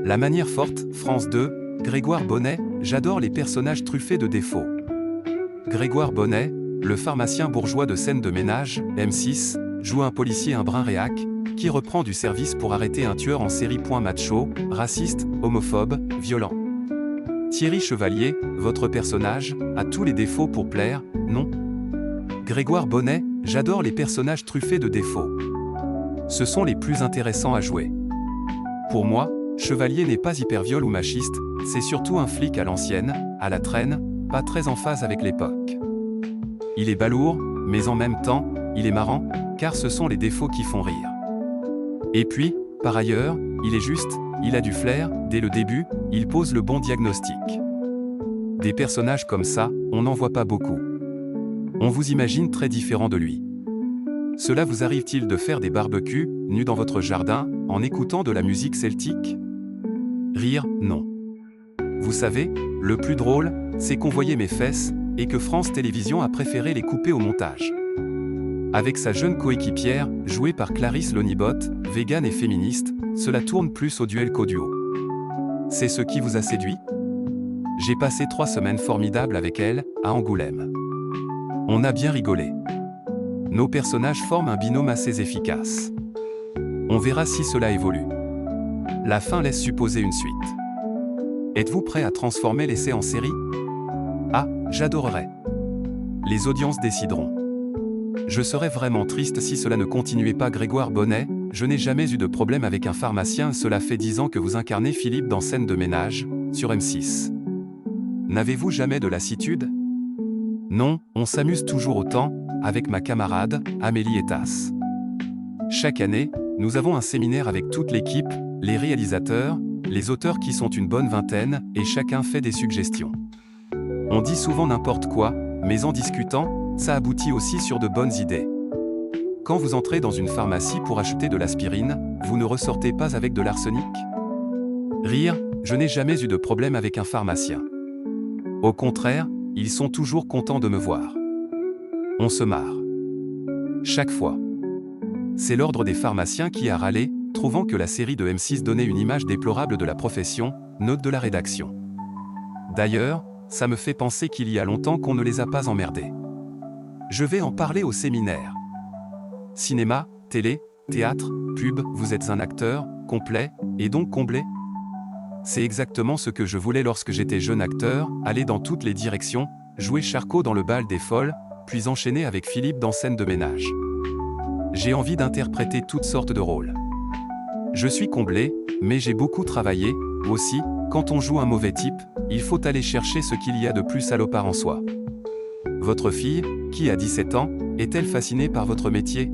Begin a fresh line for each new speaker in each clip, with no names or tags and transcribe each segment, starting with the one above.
La manière forte, France 2, Grégoire Bonnet, j'adore les personnages truffés de défauts. Grégoire Bonnet, le pharmacien bourgeois de scène de ménage, M6, joue un policier un brin réac, qui reprend du service pour arrêter un tueur en série. Macho, raciste, homophobe, violent. Thierry Chevalier, votre personnage, a tous les défauts pour plaire, non? Grégoire Bonnet, j'adore les personnages truffés de défauts. Ce sont les plus intéressants à jouer. Pour moi, Chevalier n'est pas hyperviol ou machiste, c'est surtout un flic à l'ancienne, à la traîne, pas très en phase avec l'époque. Il est balourd, mais en même temps, il est marrant, car ce sont les défauts qui font rire. Et puis, par ailleurs, il est juste, il a du flair, dès le début, il pose le bon diagnostic. Des personnages comme ça, on n'en voit pas beaucoup. On vous imagine très différent de lui. Cela vous arrive-t-il de faire des barbecues, nus dans votre jardin, en écoutant de la musique celtique? Rire, non. Vous savez, le plus drôle, c'est qu'on voyait mes fesses, et que France Télévisions a préféré les couper au montage. Avec sa jeune coéquipière, jouée par Clarisse Lonibot, végane et féministe, cela tourne plus au duel qu'au duo. C'est ce qui vous a séduit? J'ai passé 3 semaines formidables avec elle, à Angoulême. On a bien rigolé. Nos personnages forment un binôme assez efficace. On verra si cela évolue. La fin laisse supposer une suite. Êtes-vous prêt à transformer l'essai en série? Ah, j'adorerais. Les audiences décideront. Je serais vraiment triste si cela ne continuait pas. Grégoire Bonnet, je n'ai jamais eu de problème avec un pharmacien. Cela fait 10 ans que vous incarnez Philippe dans Scène de ménage, sur M6. N'avez-vous jamais de lassitude? Non, on s'amuse toujours autant, avec ma camarade, Amélie Etas. Chaque année, nous avons un séminaire avec toute l'équipe, les réalisateurs, les auteurs qui sont une bonne vingtaine, et chacun fait des suggestions. On dit souvent n'importe quoi, mais en discutant, ça aboutit aussi sur de bonnes idées. Quand vous entrez dans une pharmacie pour acheter de l'aspirine, vous ne ressortez pas avec de l'arsenic? Rire, je n'ai jamais eu de problème avec un pharmacien. Au contraire, ils sont toujours contents de me voir. On se marre. Chaque fois. C'est l'ordre des pharmaciens qui a râlé, trouvant que la série de M6 donnait une image déplorable de la profession, note de la rédaction. D'ailleurs, ça me fait penser qu'il y a longtemps qu'on ne les a pas emmerdés. Je vais en parler au séminaire. Cinéma, télé, théâtre, pub, vous êtes un acteur, complet, et donc comblé? C'est exactement ce que je voulais lorsque j'étais jeune acteur, aller dans toutes les directions, jouer Charcot dans Le Bal des Folles, puis enchaîner avec Philippe dans Scène de ménage. J'ai envie d'interpréter toutes sortes de rôles. Je suis comblé, mais j'ai beaucoup travaillé, aussi, quand on joue un mauvais type, il faut aller chercher ce qu'il y a de plus salopard en soi. Votre fille, qui a 17 ans, est-elle fascinée par votre métier?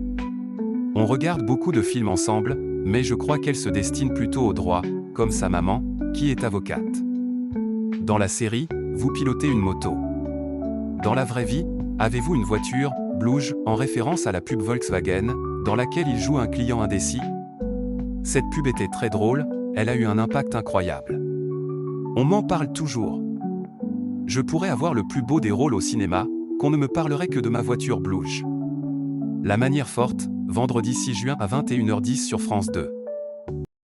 On regarde beaucoup de films ensemble, mais je crois qu'elle se destine plutôt au droit, comme sa maman, qui est avocate. Dans la série, vous pilotez une moto. Dans la vraie vie, avez-vous une voiture, Blouge, en référence à la pub Volkswagen, dans laquelle il joue un client indécis? Cette pub était très drôle, elle a eu un impact incroyable. On m'en parle toujours. Je pourrais avoir le plus beau des rôles au cinéma, qu'on ne me parlerait que de ma voiture Blouge. La manière forte, vendredi 6 juin à 21h10 sur France 2.